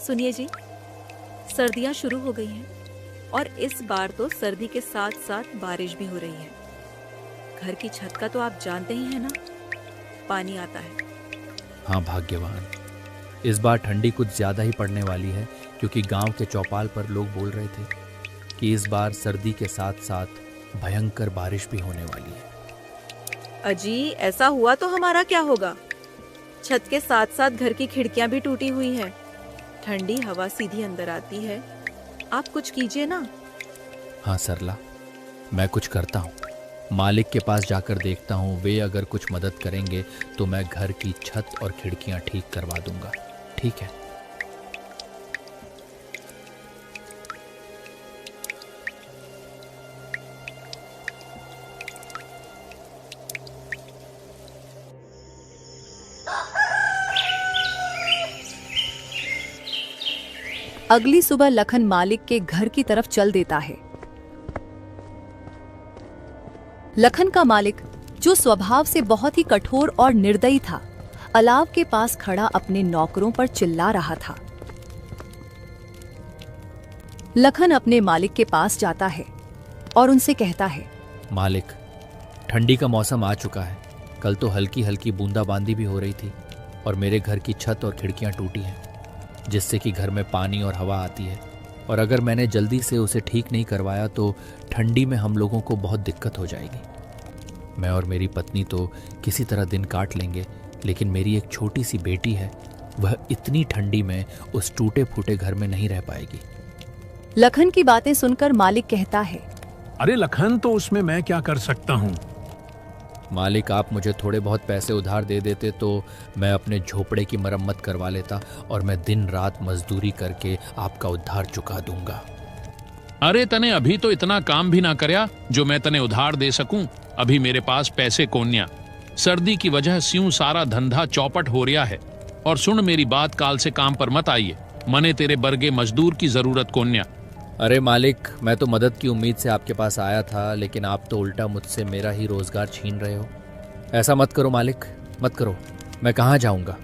सुनिए जी, सर्दियां शुरू हो गई हैं और इस बार तो सर्दी के साथ साथ बारिश भी हो रही है। घर की छत का तो आप जानते ही हैं ना, पानी आता है। हाँ भाग्यवान, इस बार ठंडी कुछ ज़्यादा ही पड़ने वाली है, क्योंकि गांव के चौपाल पर लोग बोल रहे थे कि इस बार सर्दी के साथ साथ भयंकर बारिश भी होने वाली है। अजी, ऐसा हुआ तो हमारा क्या होगा? छत के साथ साथ घर की खिड़कियां भी टूटी हुई है, ठंडी हवा सीधी अंदर आती है। आप कुछ कीजिए ना। हाँ सरला, मैं कुछ करता हूँ। मालिक के पास जाकर देखता हूँ, वे अगर कुछ मदद करेंगे तो मैं घर की छत और खिड़कियाँ ठीक करवा दूंगा। ठीक है? अगली सुबह लखन मालिक के घर की तरफ चल देता है। लखन का मालिक, जो स्वभाव से बहुत ही कठोर और निर्दयी था, अलाव के पास खड़ा अपने नौकरों पर चिल्ला रहा था। लखन अपने मालिक के पास जाता है और उनसे कहता है, मालिक, ठंडी का मौसम आ चुका है। कल तो हल्की हल्की बूंदाबांदी भी हो रही थी और मेरे घर की छत और खिड़कियां टूटी हैं, जिससे कि घर में पानी और हवा आती है। और अगर मैंने जल्दी से उसे ठीक नहीं करवाया तो ठंडी में हम लोगों को बहुत दिक्कत हो जाएगी। मैं और मेरी पत्नी तो किसी तरह दिन काट लेंगे, लेकिन मेरी एक छोटी सी बेटी है, वह इतनी ठंडी में उस टूटे फूटे घर में नहीं रह पाएगी। लखन की बातें सुनकर मालिक कहता है, अरे लखन, तो उसमें मैं क्या कर सकता हूँ? मालिक, आप मुझे थोड़े बहुत पैसे उधार दे देते तो मैं अपने झोपड़े की मरम्मत करवा लेता और मैं दिन रात मजदूरी करके आपका उधार चुका दूंगा। अरे तने अभी तो इतना काम भी ना करया जो मैं तने उधार दे सकूं। अभी मेरे पास पैसे कोन्या। सर्दी की वजह स्यूं सारा धंधा चौपट हो रहा है। और सुन मेरी बात, काल से काम पर मत आइए। मने तेरे बर्गे मजदूर की जरूरत कोन्या। अरे मालिक, मैं तो मदद की उम्मीद से आपके पास आया था, लेकिन आप तो उल्टा मुझसे मेरा ही रोजगार छीन रहे हो। ऐसा मत करो मालिक, मत करो। मैं कहाँ जाऊंगा?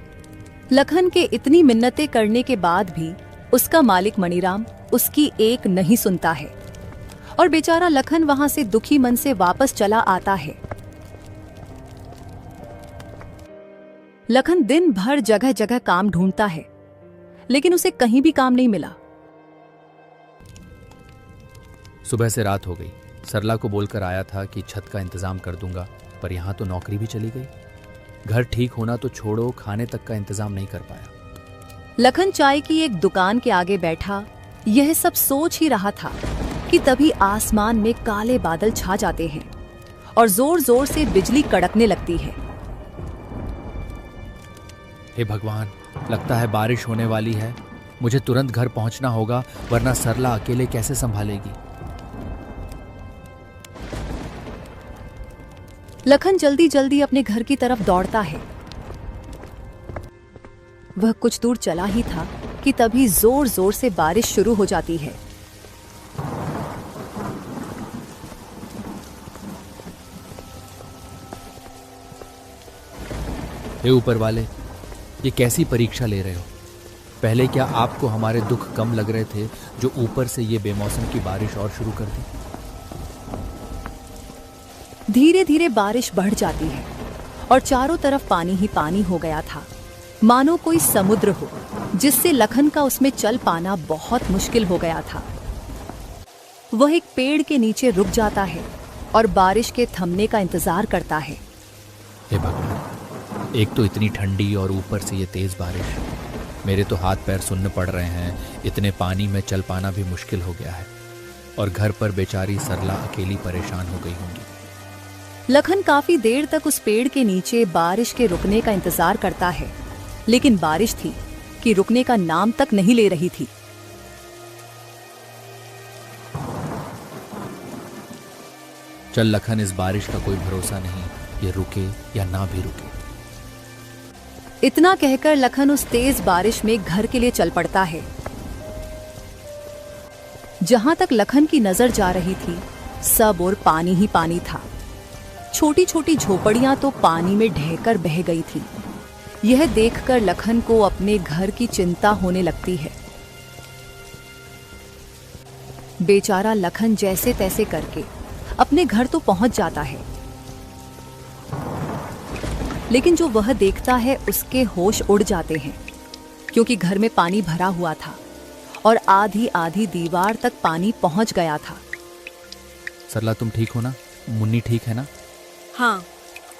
लखन के इतनी मिन्नतें करने के बाद भी उसका मालिक मणिराम उसकी एक नहीं सुनता है और बेचारा लखन वहां से दुखी मन से वापस चला आता है। लखन दिन भर जगह जगह काम ढूंढता है, लेकिन उसे कहीं भी काम नहीं मिला। सुबह से रात हो गई। सरला को बोलकर आया था कि छत का इंतजाम कर दूंगा, पर यहाँ तो नौकरी भी चली गई। घर ठीक होना तो छोड़ो, खाने तक का इंतजाम नहीं कर पाया। लखन चाय की एक दुकान के आगे बैठा यह सब सोच ही रहा था कि तभी आसमान में काले बादल छा जाते हैं और जोर जोर से बिजली कड़कने लगती है। हे भगवान, लगता है बारिश होने वाली है। मुझे तुरंत घर पहुंचना होगा, वरना सरला अकेले कैसे संभालेगी। लखन जल्दी जल्दी अपने घर की तरफ दौड़ता है। वह कुछ दूर चला ही था कि तभी जोर जोर से बारिश शुरू हो जाती है। हे ऊपर वाले, ये कैसी परीक्षा ले रहे हो? पहले क्या आपको हमारे दुख कम लग रहे थे, जो ऊपर से ये बेमौसम की बारिश और शुरू कर दी? धीरे धीरे बारिश बढ़ जाती है और चारों तरफ पानी ही पानी हो गया था, मानो कोई समुद्र हो, जिससे लखन का उसमें चल पाना बहुत मुश्किल हो गया था। वह एक पेड़ के नीचे रुक जाता है और बारिश के थमने का इंतजार करता है। हे भगवान, एक तो इतनी ठंडी और ऊपर से ये तेज बारिश। मेरे तो हाथ पैर सुन्न पड़ रहे हैं। इतने पानी में चल पाना भी मुश्किल हो गया है और घर पर बेचारी सरला अकेली परेशान हो गई होंगी। लखन काफी देर तक उस पेड़ के नीचे बारिश के रुकने का इंतजार करता है, लेकिन बारिश थी कि रुकने का नाम तक नहीं ले रही थी। चल लखन, इस बारिश का कोई भरोसा नहीं, ये रुके या ना भी रुके। इतना कहकर लखन उस तेज बारिश में घर के लिए चल पड़ता है। जहां तक लखन की नजर जा रही थी, सब और पानी ही पानी था। छोटी छोटी झोपड़ियां तो पानी में ढहकर बह गई थी। यह देखकर लखन को अपने घर की चिंता होने लगती है बेचारा लखन जैसे तैसे करके अपने घर तो पहुंच जाता है, लेकिन जो वह देखता है उसके होश उड़ जाते हैं, क्योंकि घर में पानी भरा हुआ था और आधी आधी दीवार तक पानी पहुंच गया था। सरला, तुम ठीक हो ना? मुन्नी ठीक है ना? हाँ,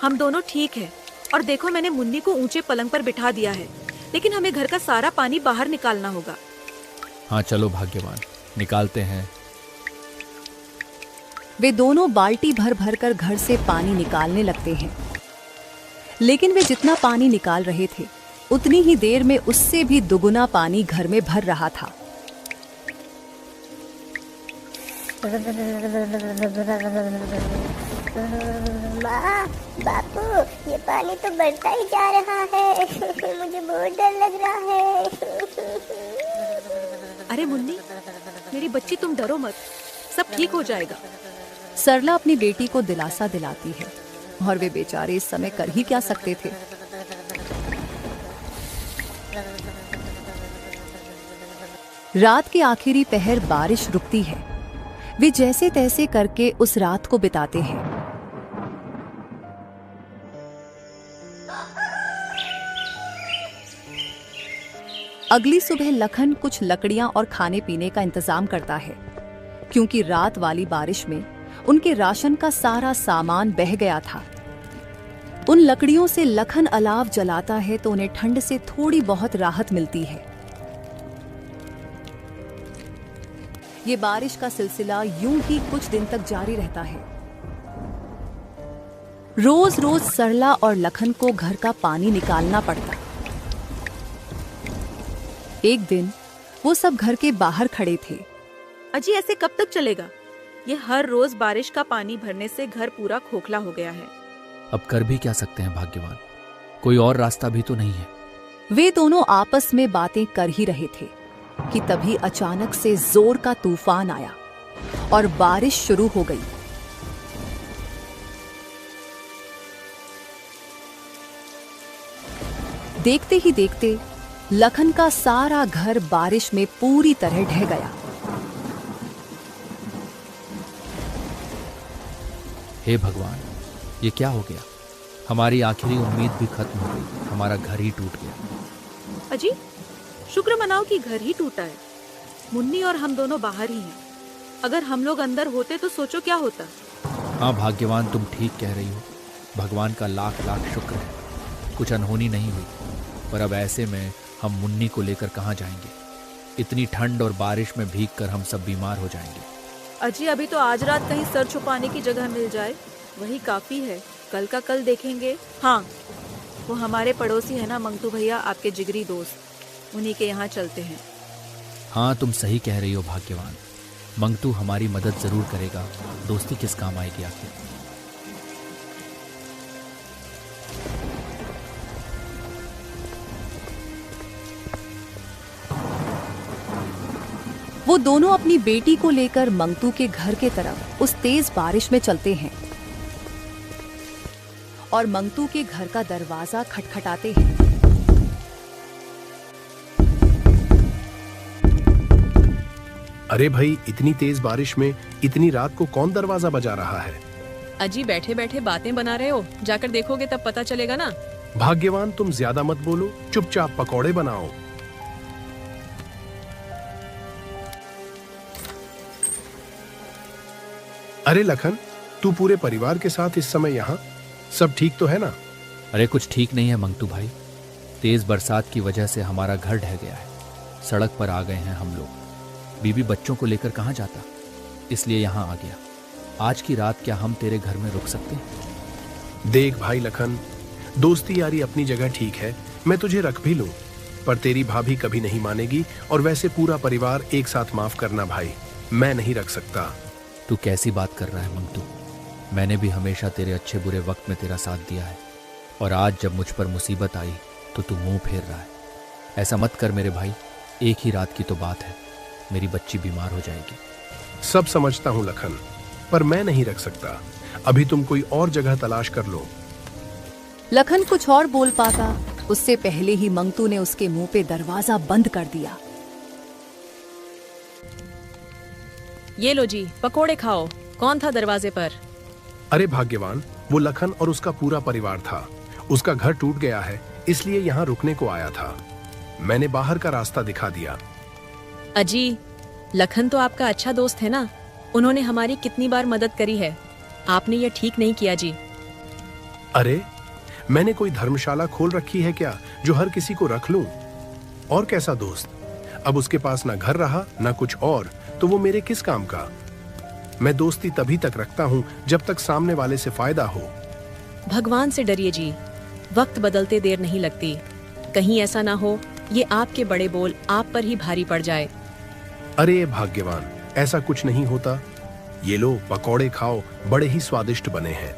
हम दोनों ठीक है। और देखो, मैंने मुन्नी को ऊंचे पलंग पर बिठा दिया है, लेकिन हमें घर का सारा पानी बाहर निकालना होगा। हाँ चलो भाग्यवान, निकालते हैं। वे दोनों बाल्टी भर भर कर घर से पानी निकालने लगते हैं, लेकिन वे जितना पानी निकाल रहे थे उतनी ही देर में उससे भी दुगुना पानी घर में भर रहा था। माँ, बापू, ये पानी तो बढ़ता ही जा रहा है। मुझे बहुत डर लग रहा है। अरे मुन्नी, मेरी बच्ची, तुम डरो मत, सब ठीक हो जाएगा। सरला अपनी बेटी को दिलासा दिलाती है, और वे बेचारे इस समय कर ही क्या सकते थे। रात के आखिरी पहर बारिश रुकती है। वे जैसे तैसे करके उस रात को बिताते हैं। अगली सुबह लखन कुछ लकड़ियां और खाने पीने का इंतजाम करता है, क्योंकि रात वाली बारिश में उनके राशन का सारा सामान बह गया था। उन लकड़ियों से लखन अलाव जलाता है तो उन्हें ठंड से थोड़ी बहुत राहत मिलती है। ये बारिश का सिलसिला यूं ही कुछ दिन तक जारी रहता है। रोज रोज सरला और लखन को घर का पानी निकालना पड़ता। एक दिन वो सब घर के बाहर खड़े थे। अजी, ऐसे कब तक चलेगा? ये हर रोज बारिश का पानी भरने से घर पूरा खोखला हो गया है। अब कर भी क्या सकते हैं भाग्यवान, कोई और रास्ता भी तो नहीं है। वे दोनों आपस में बातें कर ही रहे थे कि तभी अचानक से जोर का तूफान आया और बारिश शुरू हो गई। देखते ही देखते लखन का सारा घर बारिश में पूरी तरह ढह गया। हे भगवान, ये क्या हो गया? हमारी आखिरी उम्मीद भी खत्म हो गई, हमारा घर ही टूट गया। अजी, शुक्र मनाओ कि घर ही टूटा है। मुन्नी और हम दोनों बाहर ही हैं। अगर हम लोग अंदर होते तो सोचो क्या होता। हाँ भाग्यवान, तुम ठीक कह रही हो। भगवान का लाख लाख शुक्र है, कुछ अनहोनी नहीं हुई। पर अब ऐसे में हम मुन्नी को लेकर कहाँ जाएंगे? इतनी ठंड और बारिश में भीगकर हम सब बीमार हो जाएंगे। अजी, अभी तो आज रात कहीं सर छुपाने की जगह मिल जाए, वही काफी है। कल का कल देखेंगे। हाँ, वो हमारे पड़ोसी है ना मंगतू भैया, आपके जिगरी दोस्त, उन्हीं के यहाँ चलते हैं। हाँ, तुम सही कह रही हो भाग्यवान। मंगतू हमारी मदद जरूर करेगा, दोस्ती किस काम आएगी आखिर। वो दोनों अपनी बेटी को लेकर मंगतू के घर के तरफ उस तेज बारिश में चलते हैं और मंगतू के घर का दरवाजा खटखटाते हैं। अरे भाई, इतनी तेज बारिश में इतनी रात को कौन दरवाजा बजा रहा है? अजी, बैठे बैठे बातें बना रहे हो, जाकर देखोगे तब पता चलेगा ना। भाग्यवान, तुम ज्यादा मत बोलो, चुपचाप पकौड़े बनाओ। अरे लखन, तू पूरे परिवार के साथ इस समय यहाँ? सब ठीक तो है ना? अरे कुछ ठीक नहीं है मंगतू भाई। तेज बरसात की वजह से हमारा घर ढह गया है, सड़क पर आ गए हैं हम लोग। बीबी बच्चों को लेकर कहाँ जाता, इसलिए यहाँ आ गया। आज की रात क्या हम तेरे घर में रुक सकते हैं? देख भाई लखन, दोस्ती यारी अपनी जगह ठीक है, मैं तुझे रख भी लूं, पर तेरी भाभी कभी नहीं मानेगी। और वैसे पूरा परिवार एक साथ माफ करना भाई, मैं नहीं रख सकता। तू कैसी बात कर रहा है मंगतू? मैंने भी हमेशा तेरे अच्छे बुरे वक्त में तेरा साथ दिया है, और आज जब मुझ पर मुसीबत आई तो तू मुंह फेर रहा है। ऐसा मत कर मेरे भाई, एक ही रात की तो बात है, मेरी बच्ची बीमार हो जाएगी। सब समझता हूँ लखन, पर मैं नहीं रख सकता। अभी तुम कोई और जगह तलाश कर लो। लखन कुछ और बोल पाता, उससे पहले ही मंगतू ने उसके मुंह पे दरवाजा बंद कर दिया। ये लो जी, पकोड़े खाओ। कौन था दरवाजे पर? अरे भाग्यवान, वो लखन और उसका पूरा परिवार था। उसका घर टूट गया है, इसलिए यहाँ रुकने को आया था। मैंने बाहर का रास्ता दिखा दिया। अजी, लखन तो आपका अच्छा दोस्त है ना, उन्होंने हमारी कितनी बार मदद करी है। आपने ये ठीक नहीं किया जी। अरे, मैंने कोई धर्मशाला खोल रखी है क्या जो हर किसी को रख लूं? और कैसा दोस्त? अब उसके पास ना घर रहा ना कुछ और, तो वो मेरे किस काम का? मैं दोस्ती तभी तक रखता हूँ जब तक सामने वाले से फायदा हो। भगवान से डरिए जी, वक्त बदलते देर नहीं लगती। कहीं ऐसा ना हो ये आपके बड़े बोल आप पर ही भारी पड़ जाए। अरे भाग्यवान, ऐसा कुछ नहीं होता। ये लो पकौड़े खाओ, बड़े ही स्वादिष्ट बने हैं।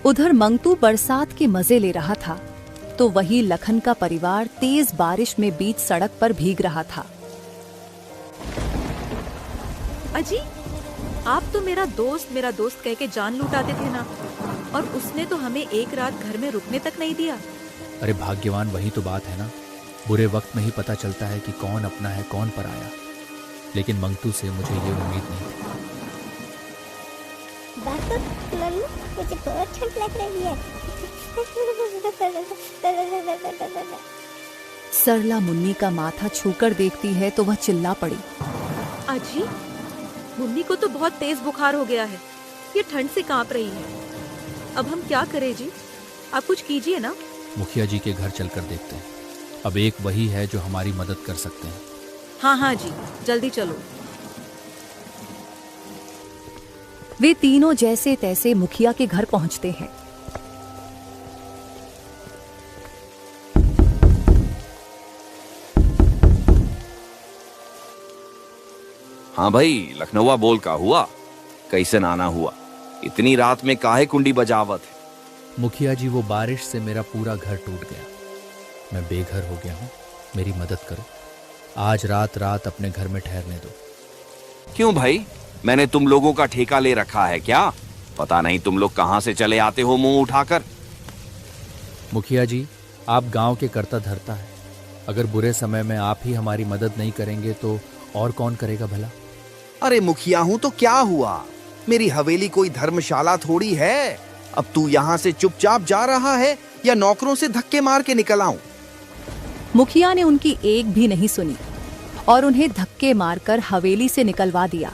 उधर मंगतू बरसात के मजे ले रहा था तो वही लखन का परिवार तेज बारिश में बीच सड़क पर भीग रहा था। अजी, आप तो मेरा दोस्त कह के जान लुटाते थे ना, और उसने तो हमें एक रात घर में रुकने तक नहीं दिया। अरे भाग्यवान, वही तो बात है ना, बुरे वक्त में ही पता चलता है कि कौन अपना है कौन पराया। लेकिन मंगतू से मुझे ये उम्मीद नहीं थी। बापू, मम्मी, मुझे बहुत ठंड लग रही है। सरला मुन्नी का माथा छूकर देखती है तो वह चिल्ला पड़ी। अजी, मुन्नी को तो बहुत तेज बुखार हो गया है, ये ठंड से कांप रही है। अब हम क्या करें जी? आप कुछ कीजिए ना। मुखिया जी के घर चलकर देखते हैं। अब एक वही है जो हमारी मदद कर सकते हैं। हाँ हाँ जी, जल्दी चलो। वे तीनों जैसे तैसे मुखिया के घर पहुंचते हैं। हाँ भाई, लखनऊआ बोल का हुआ? कैसे नाना हुआ? इतनी रात में काहे कुंडी बजावत है? मुखिया जी, वो बारिश से मेरा पूरा घर टूट गया। मैं बेघर हो गया हूँ, मेरी मदद करो। आज रात अपने घर में ठहरने दो। क्यों भाई, मैंने तुम लोगों का ठेका ले रखा है क्या? पता नहीं तुम लोग कहां से चले आते हो मुंह उठाकर। मुखिया जी, आप गांव के कर्ता धर्ता है। अगर बुरे समय में आप ही हमारी मदद नहीं करेंगे तो और कौन करेगा भला? अरे मुखिया हूं तो क्या हुआ, मेरी हवेली कोई धर्मशाला थोड़ी है। अब तू यहाँ से चुपचाप जा रहा है या नौकरों से धक्के मार के निकल आऊं? मुखिया ने उनकी एक भी नहीं सुनी और उन्हें धक्के मारकर हवेली से निकलवा दिया।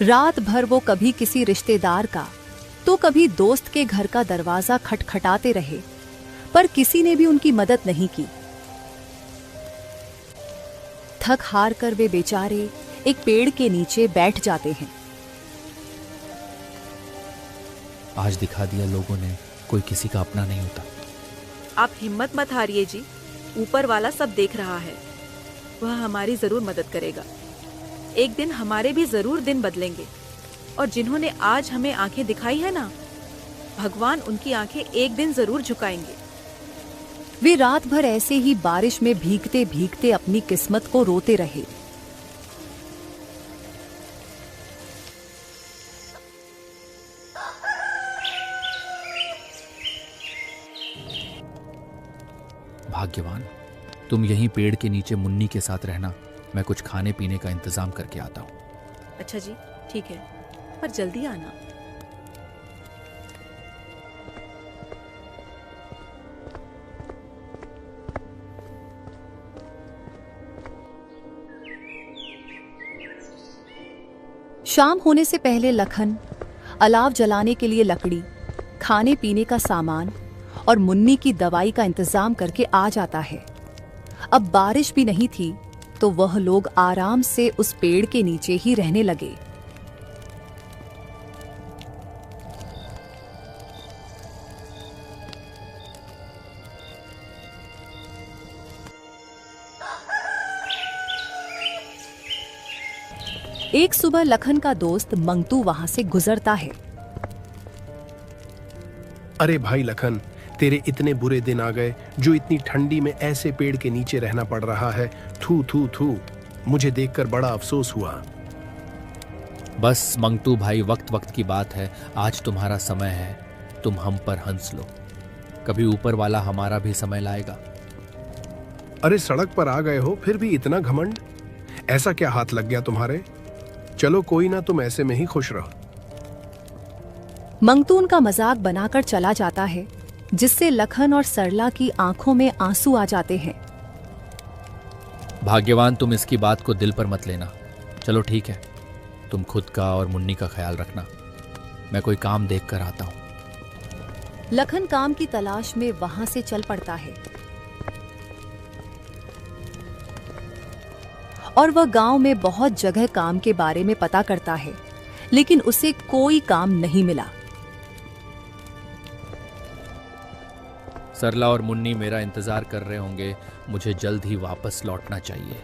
रात भर वो कभी किसी रिश्तेदार का तो कभी दोस्त के घर का दरवाजा खटखटाते रहे, पर किसी ने भी उनकी मदद नहीं की। थक हार कर वे बेचारे एक पेड़ के नीचे बैठ जाते हैं। आज दिखा दिया लोगों ने, कोई किसी का अपना नहीं होता। आप हिम्मत मत हारिए जी, ऊपर वाला सब देख रहा है। वह हमारी जरूर मदद करेगा। एक दिन हमारे भी जरूर दिन बदलेंगे, और जिन्होंने आज हमें आंखें दिखाई है ना, भगवान उनकी आंखें एक दिन जरूर झुकाएंगे। वे रात भर ऐसे ही बारिश में भीगते भीगते अपनी किस्मत को रोते रहे। भाग्यवान, तुम यहीं पेड़ के नीचे मुन्नी के साथ रहना, मैं कुछ खाने पीने का इंतजाम करके आता हूँ। अच्छा जी, ठीक है, पर जल्दी आना। शाम होने से पहले लखन अलाव जलाने के लिए लकड़ी, खाने पीने का सामान और मुन्नी की दवाई का इंतजाम करके आ जाता है। अब बारिश भी नहीं थी तो वह लोग आराम से उस पेड़ के नीचे ही रहने लगे। एक सुबह लखन का दोस्त मंगतू वहां से गुजरता है। अरे भाई लखन, तेरे इतने बुरे दिन आ गए जो इतनी ठंडी में ऐसे पेड़ के नीचे रहना पड़ रहा है। थू थू थू, मुझे देखकर बड़ा अफसोस हुआ। बस मंगतू भाई, वक्त वक्त की बात है। आज तुम्हारा समय है, तुम हम पर हंस लो। कभी ऊपर वाला हमारा भी समय लाएगा। अरे सड़क पर आ गए हो फिर भी इतना घमंड? ऐसा क्या हाथ लग गया तुम्हारे? चलो कोई ना, तुम ऐसे में ही खुश रहो। मंगतू उनका मजाक बनाकर चला जाता है, जिससे लखन और सरला की आंखों में आंसू आ जाते हैं। भाग्यवान, तुम इसकी बात को दिल पर मत लेना। चलो ठीक है, तुम खुद का और मुन्नी का ख्याल रखना। मैं कोई काम देख कर आता हूं। लखन काम की तलाश में वहां से चल पड़ता है और वह गांव में बहुत जगह काम के बारे में पता करता है, लेकिन उसे कोई काम नहीं मिला। सरला और मुन्नी मेरा इंतजार कर रहे होंगे, मुझे जल्द ही वापस लौटना चाहिए।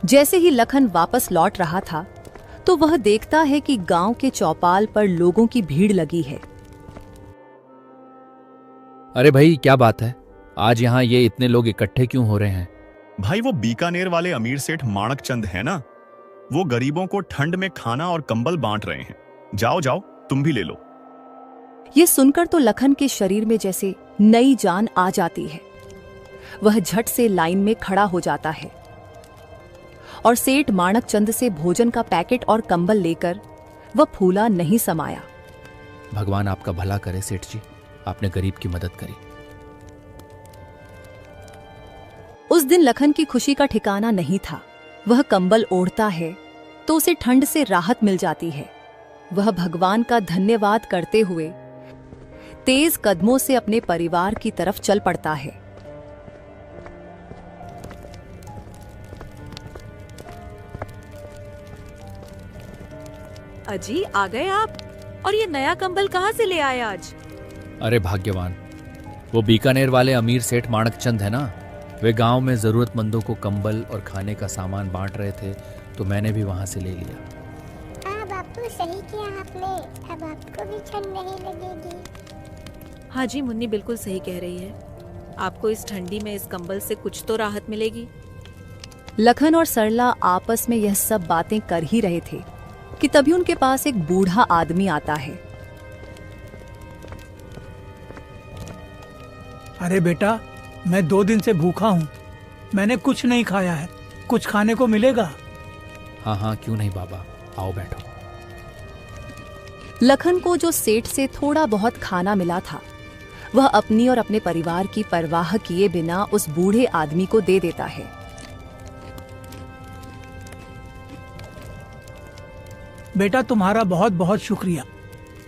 जैसे ही लखन वापस लौट रहा था तो वह देखता है कि गांव के चौपाल पर लोगों की भीड़ लगी है। अरे भाई, क्या बात है? आज यहाँ ये इतने लोग इकट्ठे क्यों हो रहे हैं? भाई, वो बीकानेर वाले अमीर सेठ माणक चंद है ना, वो गरीबों को ठंड में खाना और कंबल बांट रहे हैं। जाओ जाओ, तुम भी ले लो। ये सुनकर तो लखन के शरीर में जैसे नई जान आ जाती है। वह झट से लाइन में खड़ा हो जाता है और सेठ माणक चंद से भोजन का पैकेट और कंबल लेकर वह फूला नहीं समाया। भगवान आपका भला करे सेठ जी, आपने गरीब की मदद करी। उस दिन लखन की खुशी का ठिकाना नहीं था। वह कंबल ओढ़ता है तो उसे ठंड से राहत मिल जाती है। वह भगवान का धन्यवाद करते हुए तेज कदमों से अपने परिवार की तरफ चल पड़ता है। अजी, आ गए आप? और ये नया कंबल कहाँ से ले आए आज? अरे भाग्यवान, वो बीकानेर वाले अमीर सेठ माणक चंद है ना, वे गांव में जरूरतमंदों को कंबल और खाने का सामान बांट रहे थे, तो मैंने भी वहां से ले लिया। हाँ बापू, सही किया आपने। अब आपको भी ठंड नहीं लगेगी। हाँ जी, मुन्नी बिल्कुल सही कह रही है। आपको इस ठंडी में इस कंबल से कुछ तो राहत मिलेगी। लखन और सरला आपस में यह सब बातें कर ही रहे थे कि तभी उनके पास एक बूढ़ा आदमी आता है। अरे बेटा, मैं 2 दिन से भूखा हूँ। मैंने कुछ नहीं खाया है। कुछ खाने को मिलेगा? हाँ हाँ, क्यों नहीं बाबा, आओ बैठो। लखन को जो सेठ से थोड़ा बहुत खाना मिला था, वह अपनी और अपने परिवार की परवाह किए बिना उस बूढ़े आदमी को दे देता है। बेटा, तुम्हारा बहुत बहुत शुक्रिया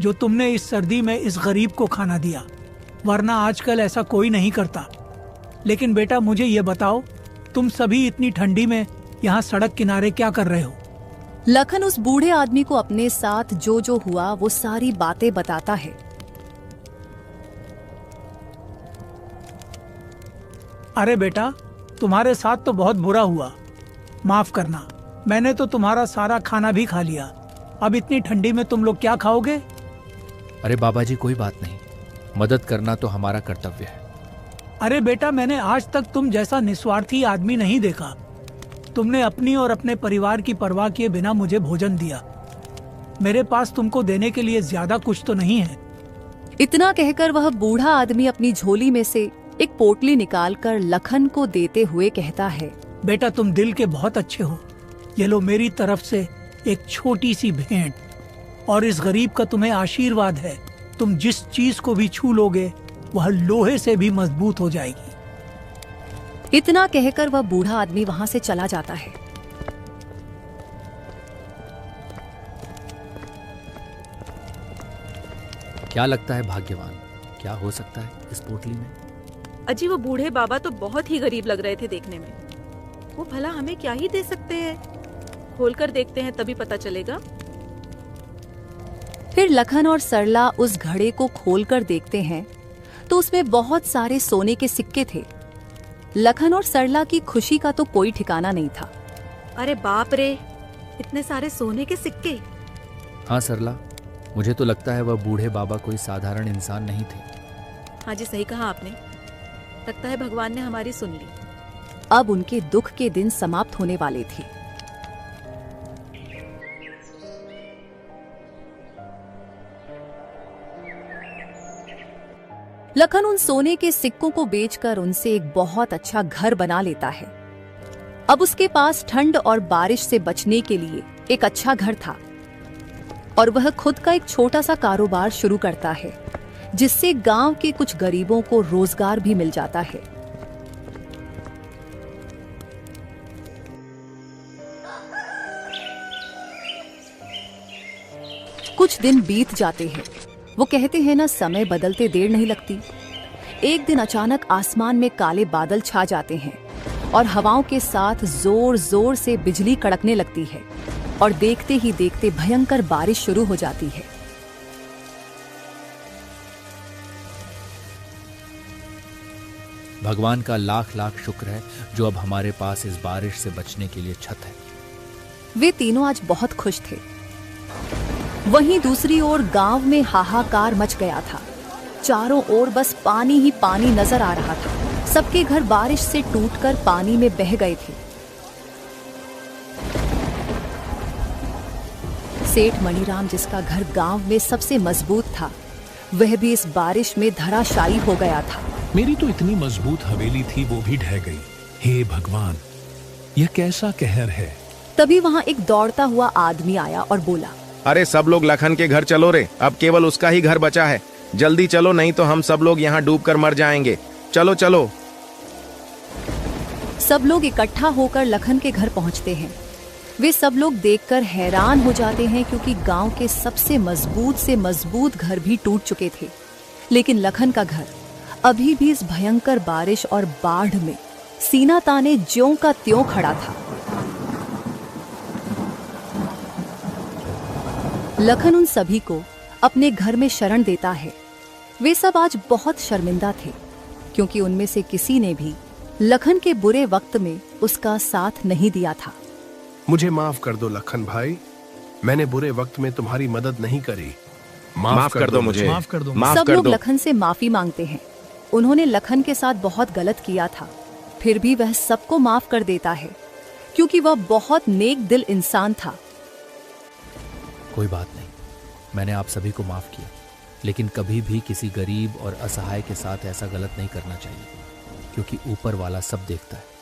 जो तुमने इस सर्दी में इस गरीब को खाना दिया, वरना आजकल ऐसा कोई नहीं करता। लेकिन बेटा, मुझे ये बताओ, तुम सभी इतनी ठंडी में यहाँ सड़क किनारे क्या कर रहे हो? लखन उस बूढ़े आदमी को अपने साथ जो जो हुआ वो सारी बातें बताता है। अरे बेटा, तुम्हारे साथ तो बहुत बुरा हुआ। माफ करना, मैंने तो तुम्हारा सारा खाना भी खा लिया। अब इतनी ठंडी में तुम लोग क्या खाओगे? अरे बाबा जी, कोई बात नहीं, मदद करना तो हमारा कर्तव्य है। अरे बेटा, मैंने आज तक तुम जैसा निस्वार्थी आदमी नहीं देखा। तुमने अपनी और अपने परिवार की परवाह किए बिना मुझे भोजन दिया। मेरे पास तुमको देने के लिए ज्यादा कुछ तो नहीं है। इतना कहकर वह बूढ़ा आदमी अपनी झोली में से एक पोटली निकालकर लखन को देते हुए कहता है, बेटा, तुम दिल के बहुत अच्छे हो। ये लो मेरी तरफ से एक छोटी सी भेंट, और इस गरीब का तुम्हें आशीर्वाद है। तुम जिस चीज को भी छू लोगे वह लोहे से भी मजबूत हो जाएगी। इतना कहकर वह बूढ़ा आदमी वहां से चला जाता है। क्या लगता है भाग्यवान, क्या हो सकता है इस पोटली में? अजी, वो बूढ़े बाबा तो बहुत ही गरीब लग रहे थे देखने में। वो भला हमें क्या ही दे सकते हैं? खोलकर देखते हैं, तभी पता चलेगा। फिर लखन और सरला उस घड़े को खोलकर देखते हैं तो उसमें बहुत सारे सोने के सिक्के थे। लखन और सरला की खुशी का तो कोई ठिकाना नहीं था। अरे बाप रे, इतने सारे सोने के सिक्के! हाँ सरला, मुझे तो लगता है वह बूढ़े बाबा कोई साधारण इंसान नहीं थे। हाँ जी, सही कहा आपने। लगता है भगवान ने हमारी सुन ली। अब उनके दुख के दिन समाप्त होने वाले थे। लखन उन सोने के सिक्कों को बेचकर उनसे एक बहुत अच्छा घर बना लेता है। अब उसके पास ठंड और बारिश से बचने के लिए एक अच्छा घर था और वह खुद का एक छोटा सा कारोबार शुरू करता है, जिससे गांव के कुछ गरीबों को रोजगार भी मिल जाता है। कुछ दिन बीत जाते हैं। वो कहते हैं ना, समय बदलते देर नहीं लगती। एक दिन अचानक आसमान में काले बादल छा जाते हैं और हवाओं के साथ जोर जोर से बिजली कड़कने लगती है और देखते ही देखते भयंकर बारिश शुरू हो जाती है। भगवान का लाख लाख शुक्र है जो अब हमारे पास इस बारिश से बचने के लिए छत है। वे तीनों आज बहुत खुश थे। वहीं दूसरी ओर गांव में हाहाकार मच गया था। चारों ओर बस पानी ही पानी नजर आ रहा था। सबके घर बारिश से टूटकर पानी में बह गए थे। सेठ मणिराम, जिसका घर गांव में सबसे मजबूत था, वह भी इस बारिश में धराशायी हो गया था। मेरी तो इतनी मजबूत हवेली थी, वो भी ढह गई। हे भगवान, यह कैसा कहर है। तभी वहां एक दौड़ता हुआ आदमी आया और बोला, अरे सब लोग लखन के घर चलो रे, अब केवल उसका ही घर बचा है। जल्दी चलो, नहीं तो हम सब लोग यहाँ डूबकर मर जाएंगे। चलो चलो। सब लोग इकट्ठा होकर लखन के घर पहुंचते हैं। वे सब लोग देखकर हैरान हो जाते हैं, क्योंकि गांव के सबसे मजबूत से मजबूत घर भी टूट चुके थे, लेकिन लखन का घर अभी भी इस भयंकर बारिश और बाढ़ में सीना ताने ज्यों का त्यों खड़ा था। लखन उन सभी को अपने घर में शरण देता है। वे सब आज बहुत शर्मिंदा थे, क्योंकि उनमें से किसी ने भी लखन के बुरे वक्त में उसका साथ नहीं दिया था। मुझे माफ कर दो लखन भाई, मैंने बुरे वक्त में तुम्हारी मदद नहीं करी। माफ कर दो मुझे। माफ कर दो। सब लोग लखन से माफी मांगते हैं। उन्होंने लखन के साथ बहुत गलत किया था, फिर भी वह सबको माफ कर देता है, क्योंकि वह बहुत नेक दिल इंसान था। कोई बात नहीं, मैंने आप सभी को माफ किया, लेकिन कभी भी किसी गरीब और असहाय के साथ ऐसा गलत नहीं करना चाहिए, क्योंकि ऊपर वाला सब देखता है।